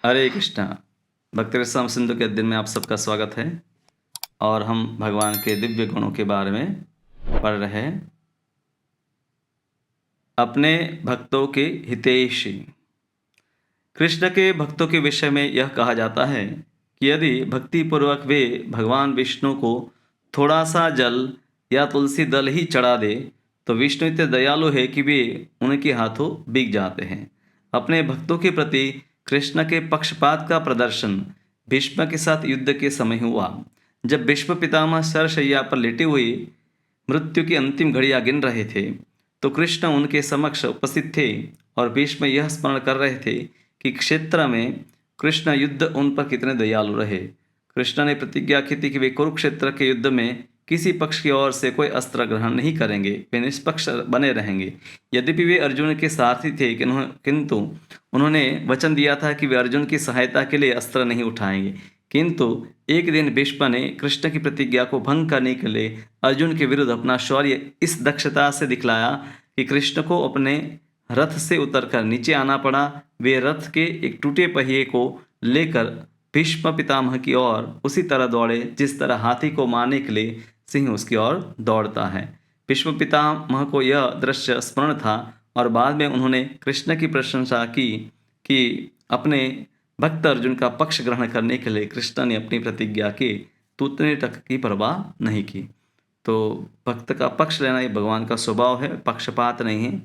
हरे कृष्णा। भक्ति रसम सिंधु के दिन में आप सबका स्वागत है और हम भगवान के दिव्य गुणों के बारे में पढ़ रहे हैं। अपने भक्तों के हितैषी। कृष्ण के भक्तों के विषय में यह कहा जाता है कि यदि भक्ति पूर्वक वे भगवान विष्णु को थोड़ा सा जल या तुलसी दल ही चढ़ा दे तो विष्णु इतने दयालु है कि वे उनके हाथों बिक जाते हैं। अपने भक्तों के प्रति कृष्ण के पक्षपात का प्रदर्शन भीष्म के साथ युद्ध के समय हुआ। जब भीष्म पितामह शरशैया पर लेटे हुए मृत्यु की अंतिम घड़ियां गिन रहे थे तो कृष्ण उनके समक्ष उपस्थित थे और भीष्म यह स्मरण कर रहे थे कि क्षेत्र में कृष्ण युद्ध उन पर कितने दयालु रहे। कृष्ण ने प्रतिज्ञा की थी कि वे कुरुक्षेत्र के युद्ध में किसी पक्ष की ओर से कोई अस्त्र ग्रहण नहीं करेंगे, वे निष्पक्ष बने रहेंगे। यद्यपि वे अर्जुन के सारथी थे किंतु उन्होंने वचन दिया था कि वे अर्जुन की सहायता के लिए अस्त्र नहीं उठाएंगे। किंतु एक दिन भीष्म ने कृष्ण की प्रतिज्ञा को भंग करने के लिए अर्जुन के विरुद्ध अपना शौर्य इस दक्षता से दिखलाया कि कृष्ण को अपने रथ से उतरकर नीचे आना पड़ा। वे रथ के एक टूटे पहिए को लेकर भीष्म पितामह की ओर उसी तरह दौड़े जिस तरह हाथी को मारने के लिए सिंह उसकी ओर दौड़ता है। भीष्म पितामह को यह दृश्य स्मरण था और बाद में उन्होंने कृष्ण की प्रशंसा की कि अपने भक्त अर्जुन का पक्ष ग्रहण करने के लिए कृष्ण ने अपनी प्रतिज्ञा के टूटने तक की परवाह नहीं की। तो भक्त का पक्ष लेना ये भगवान का स्वभाव है, पक्षपात नहीं है।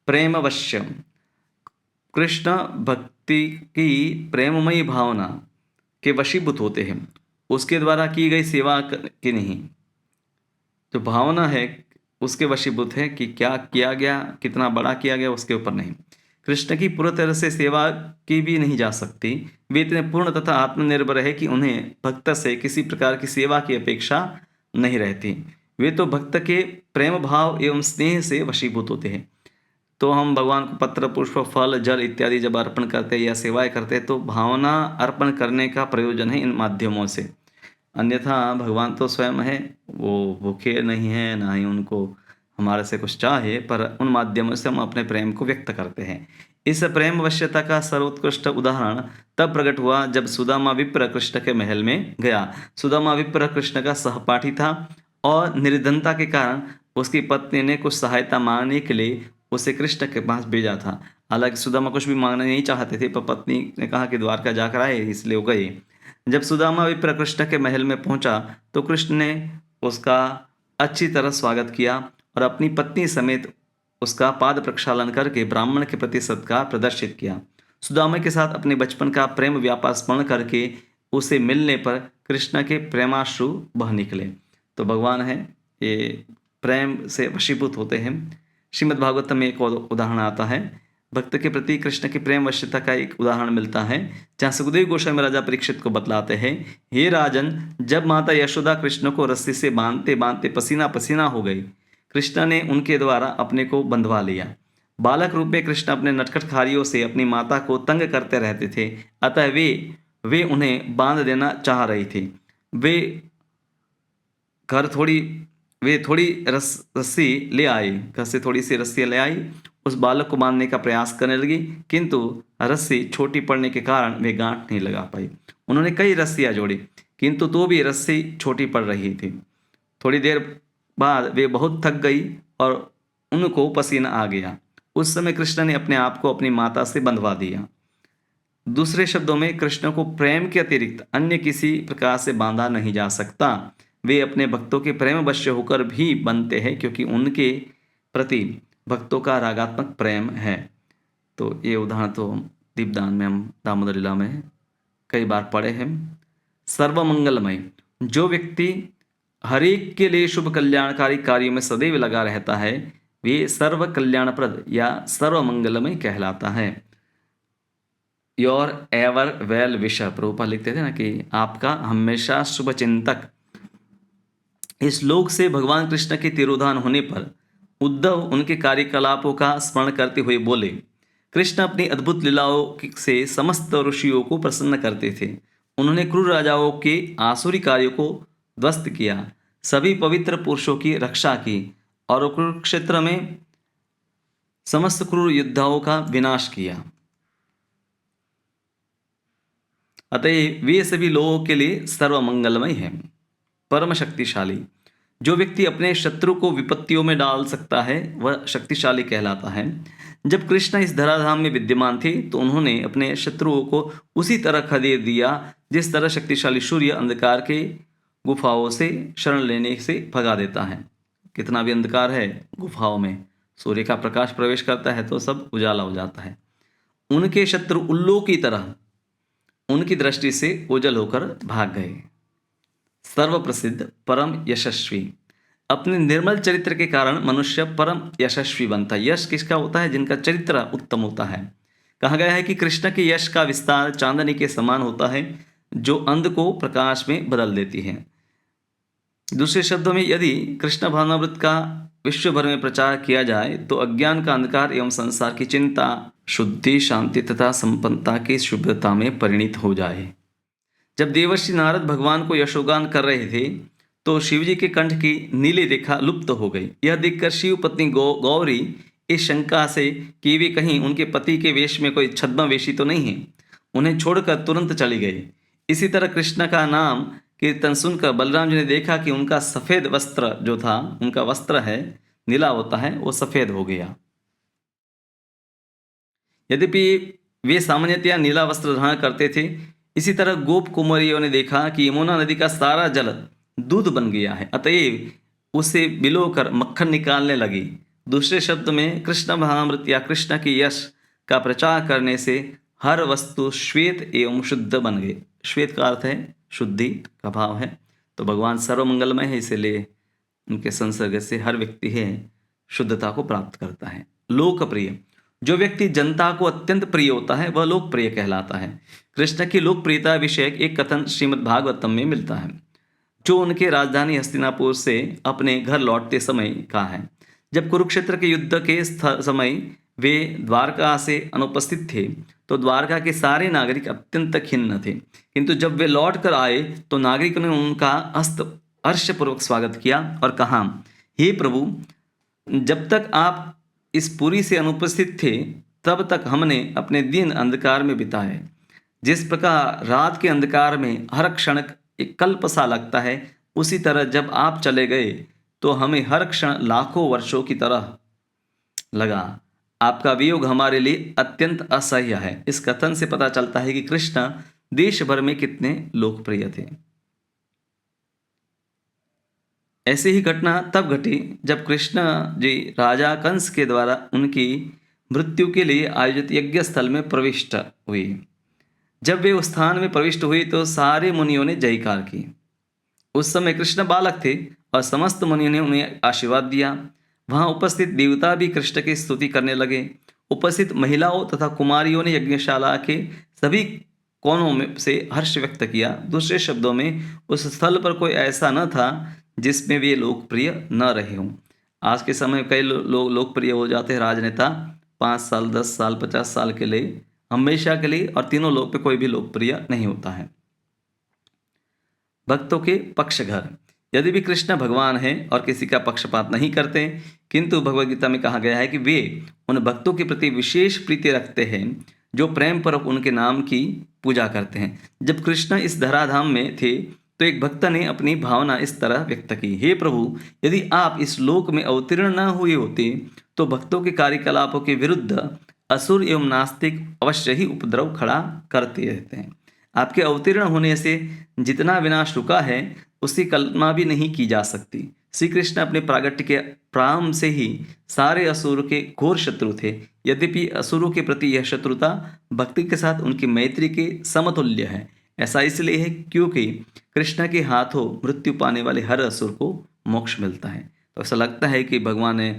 प्रेमवश्यम। कृष्ण भक्ति की प्रेममयी भावना के वशीभूत होते हैं, उसके द्वारा की गई सेवा की नहीं। जो भावना है उसके वशीभूत है कि क्या किया गया, कितना बड़ा किया गया, उसके ऊपर नहीं। कृष्ण की पूरी तरह से सेवा की भी नहीं जा सकती। वे इतने पूर्ण तथा आत्मनिर्भर है कि उन्हें भक्त से किसी प्रकार की सेवा की अपेक्षा नहीं रहती। वे तो भक्त के प्रेम भाव एवं स्नेह से वशीभूत होते हैं। तो हम भगवान को पत्र पुष्प फल जल इत्यादि जब अर्पण करते हैं या सेवाएं करते हैं तो भावना अर्पण करने का प्रयोजन है इन माध्यमों से। अन्यथा भगवान तो स्वयं है, वो भूखे नहीं हैं, ना ही उनको हमारे से कुछ चाहे, पर उन माध्यमों से हम अपने प्रेम को व्यक्त करते हैं। इस प्रेम वश्यता का सर्वोत्कृष्ट उदाहरण तब प्रकट हुआ जब सुदामा विप्र कृष्ण के महल में गया। सुदामा विप्र कृष्ण का सहपाठी था और निर्धनता के कारण उसकी पत्नी ने कुछ सहायता मांगने के लिए उसे कृष्ण के पास भेजा था। हालांकि सुदामा कुछ भी मांगना नहीं चाहते थे, पर पत्नी ने कहा कि द्वारका जाकर आए, इसलिए वो गए। जब सुदामा विप्र कृष्ण के महल में पहुंचा तो कृष्ण ने उसका अच्छी तरह स्वागत किया और अपनी पत्नी समेत उसका पाद प्रक्षालन करके ब्राह्मण के प्रति सत्कार प्रदर्शित किया। सुदामा के साथ अपने बचपन का प्रेम व्यापार स्मरण करके उसे मिलने पर कृष्ण के प्रेमाश्रु बह निकले। तो भगवान है ये प्रेम से वशीभूत होते हैं। श्रीमद् भागवतम में एक और उदाहरण आता है, भक्त के प्रति कृष्ण की प्रेम वश्यता का एक उदाहरण मिलता है, जहाँ सुखदेव गोस्वामी राजा परीक्षित को बतलाते हैं, हे राजन, जब माता यशोदा कृष्ण को रस्सी से बांधते बांधते पसीना पसीना हो गई, कृष्ण ने उनके द्वारा अपने को बंधवा लिया। बालक रूप में कृष्ण अपने नटखट खारियों से अपनी माता को तंग करते रहते थे, अतः वे उन्हें बांध देना चाह रही थी। वे घर थोड़ी वे थोड़ी रस्सी ले आई, घर से थोड़ी सी रस्सी ले आई, उस बालक को बांधने का प्रयास करने लगी, किंतु रस्सी छोटी पड़ने के कारण वे गांठ नहीं लगा पाई। उन्होंने कई रस्सियां जोड़ी, किंतु तो भी रस्सी छोटी पड़ रही थी। थोड़ी देर बाद वे बहुत थक गई और उनको पसीना आ गया। उस समय कृष्ण ने अपने आप को अपनी माता से बंधवा दिया। दूसरे शब्दों में कृष्ण को प्रेम के अतिरिक्त अन्य किसी प्रकार से बांधा नहीं जा सकता। वे अपने भक्तों के प्रेम वश्य होकर भी बनते हैं क्योंकि उनके प्रति भक्तों का रागात्मक प्रेम है। तो ये उदाहरण तो दीपदान में हम दामोदर लीला में कई बार पढ़े हैं। सर्वमंगलमय। जो व्यक्ति हरेक के लिए शुभ कल्याणकारी कार्यों में सदैव लगा रहता है वे सर्व कल्याणप्रद या सर्वमंगलमय कहलाता है। Your ever well wisher, Prabhupada लिखते थे ना कि आपका हमेशा शुभ चिंतक। इस श्लोक से भगवान कृष्ण के तिरोधान होने पर उद्धव उनके कार्यकलापों का स्मरण करते हुए बोले, कृष्ण अपनी अद्भुत लीलाओं से समस्त ऋषियों को प्रसन्न करते थे। उन्होंने क्रूर राजाओं के आसुरी कार्यों को ध्वस्त किया, सभी पवित्र पुरुषों की रक्षा की और कुरुक्षेत्र में समस्त क्रूर योद्धाओं का विनाश किया। अतः वे सभी लोगों के लिए सर्वमंगलमय हैं, परम शक्तिशाली। जो व्यक्ति अपने शत्रु को विपत्तियों में डाल सकता है वह शक्तिशाली कहलाता है। जब कृष्ण इस धराधाम में विद्यमान थे तो उन्होंने अपने शत्रुओं को उसी तरह खदेड़ दिया जिस तरह शक्तिशाली सूर्य अंधकार के गुफाओं से शरण लेने से भगा देता है। कितना भी अंधकार है गुफाओं में, सूर्य का प्रकाश प्रवेश करता है तो सब उजाला हो जाता है। उनके शत्रु उल्लू की तरह उनकी दृष्टि से ओझल होकर भाग गए। सर्वप्रसिद्ध परम यशस्वी। अपने निर्मल चरित्र के कारण मनुष्य परम यशस्वी बनता है। यश किसका होता है? जिनका चरित्र उत्तम होता है। कहा गया है कि कृष्ण के यश का विस्तार चांदनी के समान होता है जो अंध को प्रकाश में बदल देती है। दूसरे शब्दों में, यदि कृष्ण भावनामृत का विश्व भर में प्रचार किया जाए तो अज्ञान का अंधकार एवं संसार की चिंता शुद्धि, शांति तथा संपन्नता की शुभ्रता में परिणित हो जाए। जब देवर्षि नारद भगवान को यशोगान कर रहे थे तो शिवजी के कंठ की नीली रेखा लुप्त हो गई। यह देखकर शिव पत्नी गौरी इस शंका से कि वे कहीं उनके पति के वेश में कोई छद्मवेशी तो नहीं है, उन्हें छोड़कर तुरंत चली गई। इसी तरह कृष्ण का नाम कीर्तन सुनकर बलराम जी ने देखा कि उनका सफ़ेद वस्त्र जो था, उनका वस्त्र है नीला होता है, वो सफ़ेद हो गया। यद्यपि वे सामान्यतया नीला वस्त्र धारण करते थे, इसी तरह गोप कुमारियों ने देखा कि यमुना नदी का सारा जल दूध बन गया है, अतएव उसे बिलोकर मक्खन निकालने लगी। दूसरे शब्द में, कृष्ण भावनामृत या कृष्ण के यश का प्रचार करने से हर वस्तु श्वेत एवं शुद्ध बन गई। श्वेत का अर्थ है शुद्धि का भाव है, तो भगवान सर्वमंगलमय है, इसलिए उनके संसर्ग से हर व्यक्ति है शुद्धता को प्राप्त करता है। लोकप्रिय। जो व्यक्ति जनता को अत्यंत प्रिय होता है वह लोकप्रिय कहलाता है। कृष्ण की लोकप्रियता विषयक एक कथन श्रीमद् भागवतम में मिलता है, जो उनके राजधानी हस्तिनापुर से अपने घर लौटते समय का है। जब कुरुक्षेत्र के युद्ध के समय वे द्वारका से अनुपस्थित थे तो द्वारका के सारे नागरिक अत्यंत खिन्न थे, किंतु जब वे लौट कर आए तो नागरिकों ने उनका हर्षपूर्वक स्वागत किया और कहा, हे प्रभु, जब तक आप इस पुरी से अनुपस्थित थे तब तक हमने अपने दिन अंधकार में बिताए। जिस प्रकार रात के अंधकार में हर क्षण एक कल्प सा लगता है, उसी तरह जब आप चले गए तो हमें हर क्षण लाखों वर्षों की तरह लगा। आपका वियोग हमारे लिए अत्यंत असह्य है। इस कथन से पता चलता है कि कृष्ण देश भर में कितने लोकप्रिय थे। ऐसी ही घटना तब घटी जब कृष्ण जी राजा कंस के द्वारा उनकी मृत्यु के लिए आयोजित यज्ञ स्थल में प्रविष्ट हुई। जब वे उस स्थान में प्रविष्ट हुई तो सारे मुनियों ने जयकार की। उस समय कृष्ण बालक थे और समस्त मुनियों ने उन्हें आशीर्वाद दिया। वहां उपस्थित देवता भी कृष्ण की स्तुति करने लगे। उपस्थित महिलाओं तथा कुमारियों ने यज्ञशाला के सभी कोनों में से हर्ष व्यक्त किया। दूसरे शब्दों में, उस स्थल पर कोई ऐसा न था जिसमें वे लोकप्रिय न रहे हों। आज के समय कई लोग लोकप्रिय हो जाते हैं, राजनेता 5 साल 10 साल 50 साल के लिए, हमेशा के लिए, और तीनों लोग पे कोई भी लोकप्रिय नहीं होता है। भक्तों के पक्षघर। यदि भी कृष्ण भगवान हैं और किसी का पक्षपात नहीं करते, किंतु भगवद गीता में कहा गया है कि वे उन भक्तों के प्रति विशेष प्रीति रखते हैं जो प्रेम पूर्वक उनके नाम की पूजा करते हैं। जब कृष्ण इस धराधाम में थे तो एक भक्त ने अपनी भावना इस तरह व्यक्त की, हे प्रभु, यदि आप इस लोक में अवतीर्ण न हुए होते तो भक्तों के कार्यकलापों के विरुद्ध असुर एवं नास्तिक अवश्य ही उपद्रव खड़ा करते रहते हैं। आपके अवतीर्ण होने से जितना विनाश रुका है उसकी कल्पना भी नहीं की जा सकती। श्री कृष्ण अपने प्रागट्य के प्रारंभ से ही सारे असुरों के घोर शत्रु थे। यद्यपि असुरों के प्रति यह शत्रुता भक्ति के साथ उनकी मैत्री के समतुल्य है। ऐसा इसलिए है क्योंकि कृष्ण के हाथों मृत्यु पाने वाले हर असुर को मोक्ष मिलता है। तो ऐसा लगता है कि भगवान ने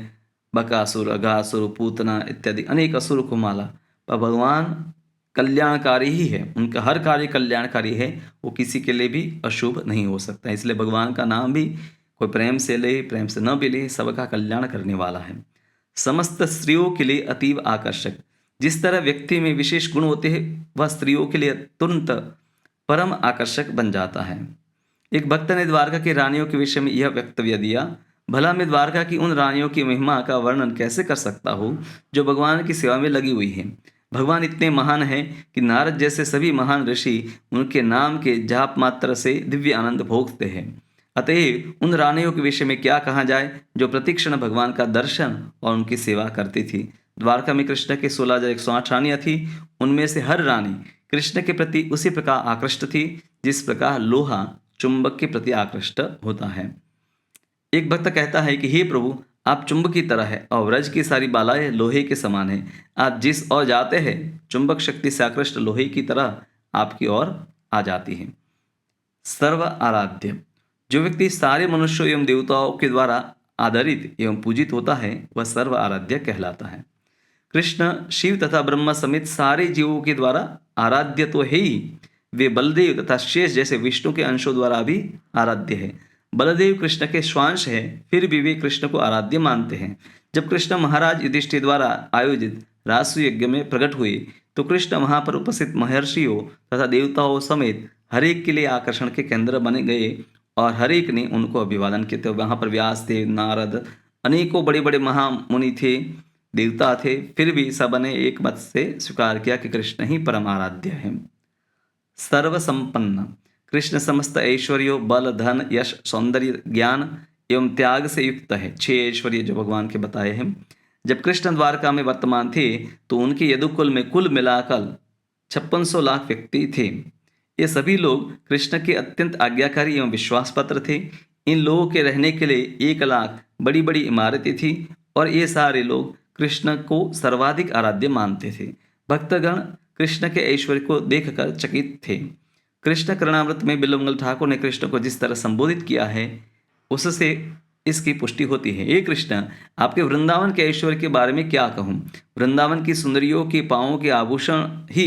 बकासुर, अघासुर, पूतना इत्यादि अनेक असुरों को मारा, पर भगवान कल्याणकारी ही है, उनका हर कार्य कल्याणकारी है, वो किसी के लिए भी अशुभ नहीं हो सकता। इसलिए भगवान का नाम भी कोई प्रेम से ले, प्रेम से न भी ले, सबका कल्याण करने वाला है। समस्त स्त्रियों के लिए अतीव आकर्षक। जिस तरह व्यक्ति में विशेष गुण होते हैं वह स्त्रियों के लिए तुरंत परम आकर्षक बन जाता है। एक भक्त ने द्वारका की रानियों के विषय में यह वक्तव्य दिया, भला मैं द्वारका की उन रानियों की महिमा का वर्णन कैसे कर सकता हूँ जो भगवान की सेवा में लगी हुई है। भगवान इतने महान हैं कि नारद जैसे सभी महान ऋषि उनके नाम के जाप मात्र से दिव्य आनंद भोगते हैं। अतएव उन रानियों के विषय में क्या कहा जाए जो प्रतिक्षण भगवान का दर्शन और उनकी सेवा करती थी। द्वारका में कृष्ण के 16,108 रानियां थी। उनमें से हर रानी कृष्ण के प्रति उसी प्रकार आकृष्ट थी जिस प्रकार लोहा चुंबक के प्रति आकृष्ट होता है। एक भक्त कहता है कि हे प्रभु, आप चुंबक की तरह है और व्रज की सारी बालाएं लोहे के समान है। आप जिस ओर जाते हैं चुंबक शक्ति से आकृष्ट लोहे की तरह आपकी ओर आ जाती है। सर्व आराध्य, जो व्यक्ति सारे मनुष्यों एवं देवताओं के द्वारा आदरित एवं पूजित होता है वह सर्व आराध्य कहलाता है। कृष्ण शिव तथा ब्रह्मा समेत सारे जीवों के द्वारा आराध्य तो है ही, वे बलदेव तथा शेष जैसे विष्णु के अंशों द्वारा भी आराध्य है। बलदेव कृष्ण के स्वांश है, फिर भी वे कृष्ण को आराध्य मानते हैं। जब कृष्ण महाराज युधिष्ठिर द्वारा आयोजित रासु यज्ञ में प्रकट हुए तो कृष्ण वहां पर उपस्थित महर्षियों तथा देवताओं समेत हर एक के लिए आकर्षण के केंद्र बने गए और हर एक ने उनको अभिवादन किए थे। वहां पर व्यास थे, नारद, अनेकों बड़े बड़े महामुनि थे, देवता थे, फिर भी सब ने एक मत से स्वीकार किया कि कृष्ण ही परम आराध्य है। सर्वसंपन्न, कृष्ण समस्त ऐश्वर्य, बल, धन, यश, सौंदर्य, ज्ञान एवं त्याग से युक्त है। 6 ऐश्वर्य जो भगवान के बताए हैं। जब कृष्ण द्वारका में वर्तमान थे तो उनके यदुकुल में कुल मिलाकर 5600 लाख व्यक्ति थे। ये सभी लोग कृष्ण के अत्यंत आज्ञाकारी एवं विश्वास पात्र थे। इन लोगों के रहने के लिए 1 लाख बड़ी बड़ी इमारतें थी और ये सारे लोग कृष्ण को सर्वाधिक आराध्य मानते थे। भक्तगण कृष्ण के ऐश्वर्य को देखकर चकित थे। कृष्ण करणामृत में बिल्वमंगल ठाकुर ने कृष्ण को जिस तरह संबोधित किया है उससे इसकी पुष्टि होती है। हे कृष्ण, आपके वृंदावन के ऐश्वर्य के बारे में क्या कहूँ। वृंदावन की सुंदरियों के पाँवों के आभूषण ही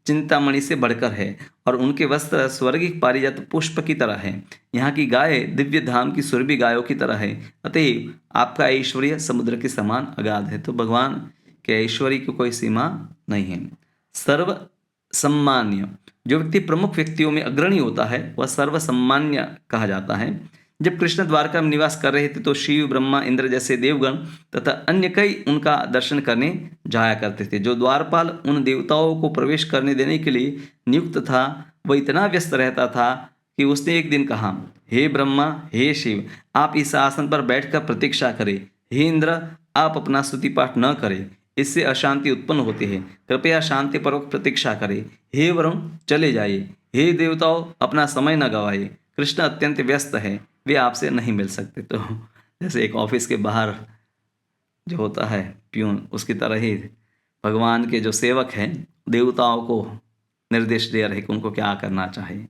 चिंतामणि से बढ़कर है और उनके वस्त्र स्वर्गिक पारिजात पुष्प की तरह है। यहाँ की गाय दिव्य धाम की सुरभि गायों की तरह है। अतएव आपका ऐश्वर्य समुद्र के समान अगाध है। तो भगवान के ऐश्वर्य की कोई सीमा नहीं है। सर्व सम्मान्य, जो व्यक्ति प्रमुख व्यक्तियों में अग्रणी होता है वह सर्वसम्मान्य कहा जाता है। जब कृष्ण द्वारका में निवास कर रहे थे तो शिव, ब्रह्मा, इंद्र जैसे देवगण तथा अन्य कई उनका दर्शन करने जाया करते थे। जो द्वारपाल उन देवताओं को प्रवेश करने देने के लिए नियुक्त था वह इतना व्यस्त रहता था कि उसने एक दिन कहा, हे ब्रह्मा, हे शिव, आप इस आसन पर बैठकर प्रतीक्षा करें। हे इंद्र, आप अपना स्तुति पाठ न करें, इससे अशांति उत्पन्न होती है। कृपया शांतिपूर्वक प्रतीक्षा करें। हे वरुण, चले जाइए। हे देवताओं, अपना समय न गवाइए। कृष्ण अत्यंत व्यस्त है, वे आपसे नहीं मिल सकते। तो जैसे एक ऑफिस के बाहर जो होता है प्यून, उसकी तरह ही भगवान के जो सेवक हैं देवताओं को निर्देश दे रहे कि उनको क्या करना चाहिए।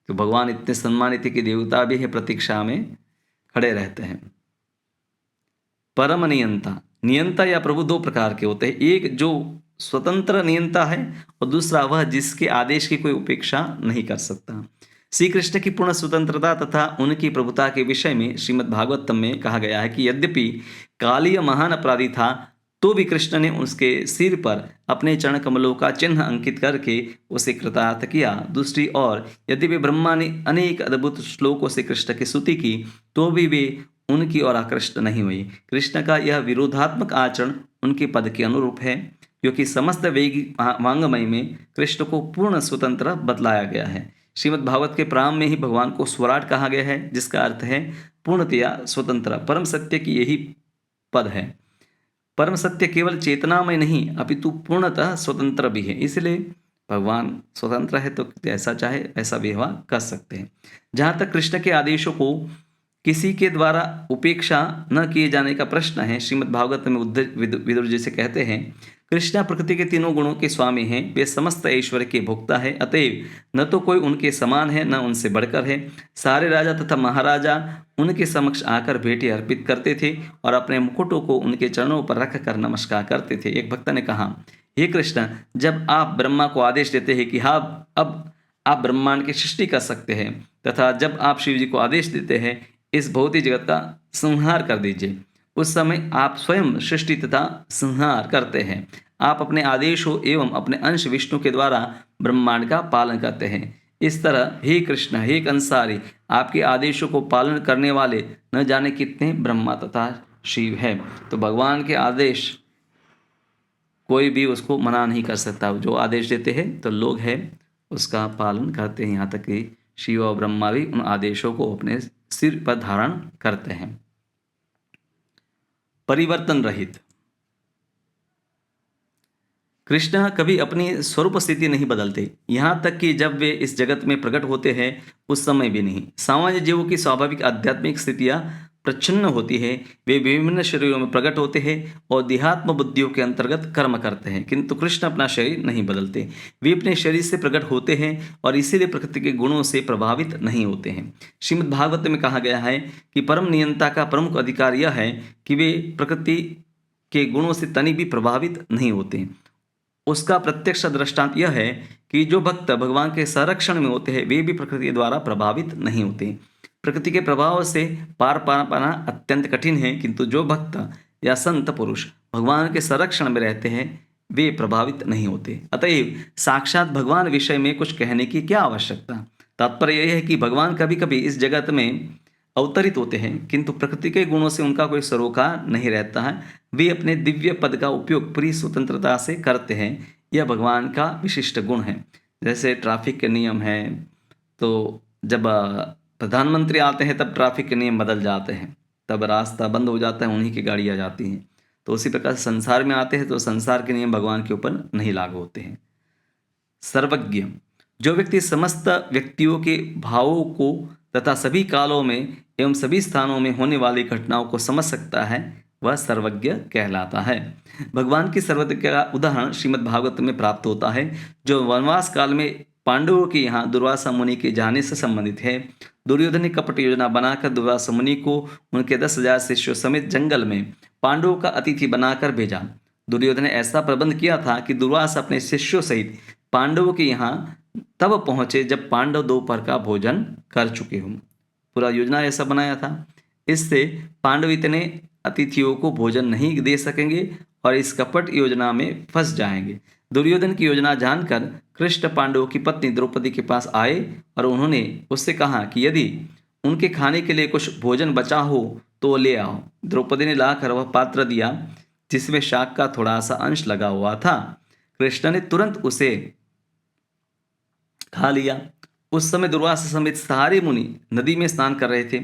तो भगवान इतने सम्मानित है कि देवता भी है प्रतीक्षा में खड़े रहते हैं। परम नियंता, नियंता या प्रभु 2 प्रकार के होते हैं। एक जो स्वतंत्र नियंता है और दूसरा वह जिसके आदेश की कोई उपेक्षा नहीं कर सकता। श्री कृष्ण की पूर्ण स्वतंत्रता तथा उनकी प्रभुता के विषय में श्रीमद् भागवतम में कहा गया है कि यद्यपि कालिय महान अपराधी था तो भी कृष्ण ने उसके सिर पर अपने चरण कमलों का चिन्ह अंकित करके उसे कृतार्थ किया। दूसरी ओर यद्यपि ब्रह्मा ने अनेक अद्भुत श्लोकों से कृष्ण की स्तुति की तो भी वे उनकी ओर आकृष्ट नहीं हुई। कृष्ण का यह विरोधात्मक आचरण उनके पद के अनुरूप है क्योंकि समस्त वेगी वांग्मय में कृष्ण को पूर्ण स्वतंत्र बतलाया गया है। श्रीमद् भागवत के प्रारंभ में ही भगवान को स्वराट कहा गया है जिसका अर्थ है पूर्णतया स्वतंत्र। परम सत्य की यही पद है। परम सत्य केवल चेतनामय नहीं अपितु पूर्णतः स्वतंत्र भी है। इसलिए भगवान स्वतंत्र है तो ऐसा चाहे ऐसा व्यवहार कर सकते हैं। जहाँ तक कृष्ण के आदेशों को किसी के द्वारा उपेक्षा न किए जाने का प्रश्न है, श्रीमद् भागवत में विदुर जी से कहते हैं, कृष्ण प्रकृति के तीनों गुणों के स्वामी हैं, वे समस्त ऐश्वर्य के भोक्ता है, अतएव न तो कोई उनके समान है न उनसे बढ़कर है। सारे राजा तथा महाराजा उनके समक्ष आकर भेंटें अर्पित करते थे और अपने मुकुटों को उनके चरणों पर रख कर नमस्कार करते थे। एक भक्त ने कहा, हे कृष्ण, जब आप ब्रह्मा को आदेश देते हैं कि हाँ अब आप ब्रह्मांड की सृष्टि कर सकते हैं तथा जब आप शिव जी को आदेश देते हैं इस भौतिक जगत का संहार कर दीजिए, उस समय आप स्वयं सृष्टि तथा संहार करते हैं। आप अपने आदेशों एवं अपने अंश विष्णु के द्वारा ब्रह्मांड का पालन करते हैं। इस तरह हे कृष्ण, हे कंसारी, आपके आदेशों को पालन करने वाले न जाने कितने ब्रह्मा तथा शिव है। तो भगवान के आदेश कोई भी उसको मना नहीं कर सकता। जो आदेश देते हैं तो लोग हैं उसका पालन करते हैं, यहाँ तक कि शिव और ब्रह्मा भी उन आदेशों को अपने सिर पर धारण करते हैं। परिवर्तन रहित। कृष्ण कभी अपनी स्वरूप स्थिति नहीं बदलते, यहाँ तक कि जब वे इस जगत में प्रकट होते हैं उस समय भी नहीं। सामान्य जीवों की स्वाभाविक आध्यात्मिक स्थितियाँ प्रच्छन्न होती है, वे विभिन्न शरीरों में प्रकट होते हैं और देहात्म बुद्धियों के अंतर्गत कर्म करते हैं, किंतु कृष्ण अपना शरीर नहीं बदलते। वे अपने शरीर से प्रकट होते हैं और इसीलिए प्रकृति के गुणों से प्रभावित नहीं होते हैं। श्रीमद् भागवत में कहा गया है कि परम नियंता का प्रमुख अधिकार यह है कि वे प्रकृति के गुणों से तनिक भी प्रभावित नहीं होते। उसका प्रत्यक्ष दृष्टांत यह है कि जो भक्त भगवान के संरक्षण में होते हैं वे भी प्रकृति द्वारा प्रभावित नहीं होते। प्रकृति के प्रभाव से पार पाना अत्यंत कठिन है, किंतु जो भक्त या संत पुरुष भगवान के संरक्षण में रहते हैं वे प्रभावित नहीं होते। अतएव साक्षात भगवान विषय में कुछ कहने की क्या आवश्यकता। तात्पर्य यह है कि भगवान कभी कभी इस जगत में अवतरित होते हैं, किंतु प्रकृति के गुणों से उनका कोई सरोकार नहीं रहता है। वे अपने दिव्य पद का उपयोग पूरी स्वतंत्रता से करते हैं। यह भगवान का विशिष्ट गुण है। जैसे ट्रैफिक के नियम हैं, तो जब प्रधानमंत्री आते हैं तब ट्रैफिक के नियम बदल जाते हैं, तब रास्ता बंद हो जाता है, उन्हीं की गाड़ी आ जाती हैं। तो उसी प्रकार संसार में आते हैं तो संसार के नियम भगवान के ऊपर नहीं लागू होते हैं। सर्वज्ञ। जो व्यक्ति समस्त व्यक्तियों के भावों को तथा सभी कालों में एवं सभी स्थानों में होने वाली घटनाओं को समझ सकता है वह सर्वज्ञ कहलाता है। भगवान की सर्वज्ञ का उदाहरण श्रीमद् भागवत में प्राप्त होता है, जो वनवास काल में पांडवों के यहाँ दुर्वासा मुनि के जाने से संबंधित है। दुर्योधन ने कपट योजना बनाकर दुर्वासा मुनि को उनके 10,000 शिष्यों समेत जंगल में पांडवों का अतिथि बनाकर भेजा। दुर्योधन ने ऐसा प्रबंध किया था कि दुर्वासा अपने शिष्यों सहित पांडवों के यहाँ तब पहुंचे जब पांडव दोपहर का भोजन कर चुके हों। पूरा योजना ऐसा बनाया था, इससे पांडव इतने अतिथियों को भोजन नहीं दे सकेंगे और इस कपट योजना में फंस जाएंगे। दुर्योधन की योजना जानकर कृष्ण पांडवों की पत्नी द्रौपदी के पास आए और उन्होंने उससे कहा कि यदि उनके खाने के लिए कुछ भोजन बचा हो तो ले आओ। द्रौपदी ने लाकर वह पात्र दिया जिसमें शाक का थोड़ा सा अंश लगा हुआ था। कृष्ण ने तुरंत उसे खा लिया। उस समय दुर्वासा समेत सारे मुनि नदी में स्नान कर रहे थे।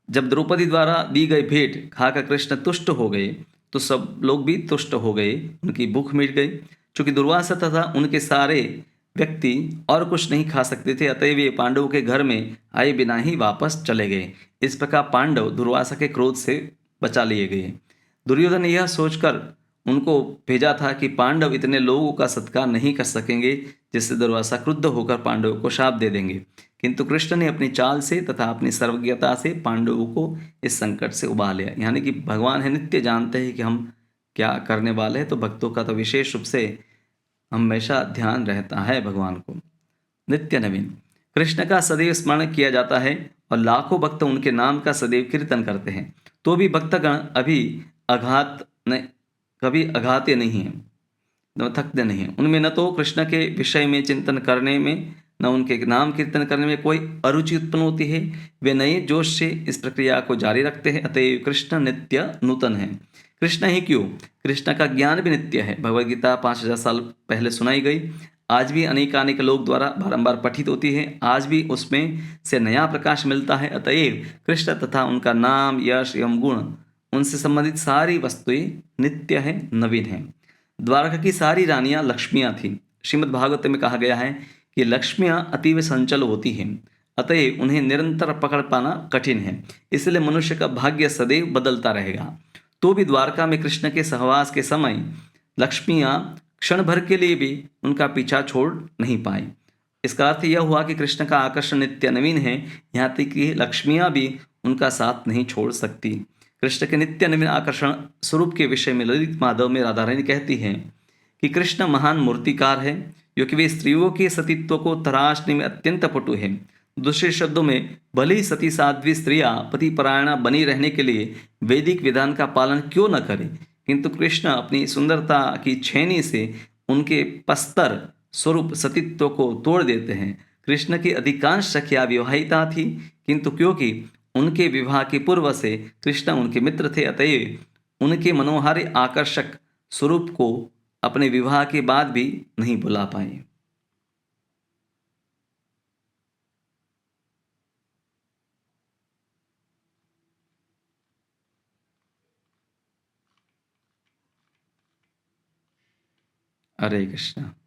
जब द्रौपदी द्वारा दी गई भेंट खाकर कृष्ण तुष्ट हो गए तो सब लोग भी तुष्ट हो गए, उनकी भूख मिट गई। चूंकि दुर्वासा तथा उनके सारे व्यक्ति और कुछ नहीं खा सकते थे, अतएव वे पांडवों के घर में आए बिना ही वापस चले गए। इस प्रकार पांडव दुर्वासा के क्रोध से बचा लिए गए। दुर्योधन ने यह सोचकर उनको भेजा था कि पांडव इतने लोगों का सत्कार नहीं कर सकेंगे जिससे दुर्वासा क्रुद्ध होकर पांडवों को शाप दे देंगे, किंतु कृष्ण ने अपनी चाल से तथा अपनी सर्वज्ञता से पांडवों को इस संकट से उबार लिया। यानी कि भगवान है नित्य जानते हैं कि हम क्या करने वाले हैं, तो भक्तों का तो विशेष रूप से हमेशा ध्यान रहता है भगवान को। नित्य नवीन। कृष्ण का सदैव स्मरण किया जाता है और लाखों भक्त उनके नाम का सदैव कीर्तन करते हैं, तो भी भक्तगण कभी अघाते नहीं हैं, थकते नहीं हैं। उनमें न तो कृष्ण के विषय में चिंतन करने में न उनके नाम कीर्तन करने में कोई अरुचि उत्पन्न होती है। वे नए जोश से इस प्रक्रिया को जारी रखते हैं। अतएव कृष्ण नित्य नूतन है। कृष्ण ही क्यों, कृष्ण का ज्ञान भी नित्य है। भगवद गीता 5000 साल पहले सुनाई गई, आज भी अनेकानेक लोग द्वारा बारंबार पठित होती है, आज भी उसमें से नया प्रकाश मिलता है। अतएव कृष्ण तथा उनका नाम, यश एवं गुण, उनसे संबंधित सारी वस्तुएं नित्य है, नवीन है। द्वारका की सारी रानियां लक्ष्मियां थीं। श्रीमद् भागवत में कहा गया है कि लक्ष्मियां अतीव संचल होती हैं, अतएव उन्हें निरंतर पकड़ पाना कठिन है। इसलिए मनुष्य का भाग्य सदैव बदलता रहेगा। तो भी द्वारका में कृष्ण के सहवास के समय लक्ष्मियां क्षण भर के लिए भी उनका पीछा छोड़ नहीं पाई। इसका अर्थ यह हुआ कि कृष्ण का आकर्षण नित्य नवीन है, यहाँ तक कि लक्ष्मियां भी उनका साथ नहीं छोड़ सकती। कृष्ण के नित्य नवीन आकर्षण स्वरूप के विषय में ललित माधव में राधा रानी कहती हैं कि कृष्ण महान मूर्तिकार है, क्योंकि वे स्त्रियों के सतीत्व को तराशने में अत्यंत पटु है। दूसरे शब्दों में, भले ही सती साध्वी स्त्रियां पतिपरायणा बनी रहने के लिए वैदिक विधान का पालन क्यों न करें, किंतु कृष्ण अपनी सुंदरता की छेनी से उनके पस्तर स्वरूप सतीत्व को तोड़ देते हैं। कृष्ण की अधिकांश सखियां विवाहिता थी, किंतु क्योंकि उनके विवाह के पूर्व से कृष्ण उनके मित्र थे, अतएव उनके मनोहारी आकर्षक स्वरूप को अपने विवाह के बाद भी नहीं बुला पाए। हरे कृष्णा।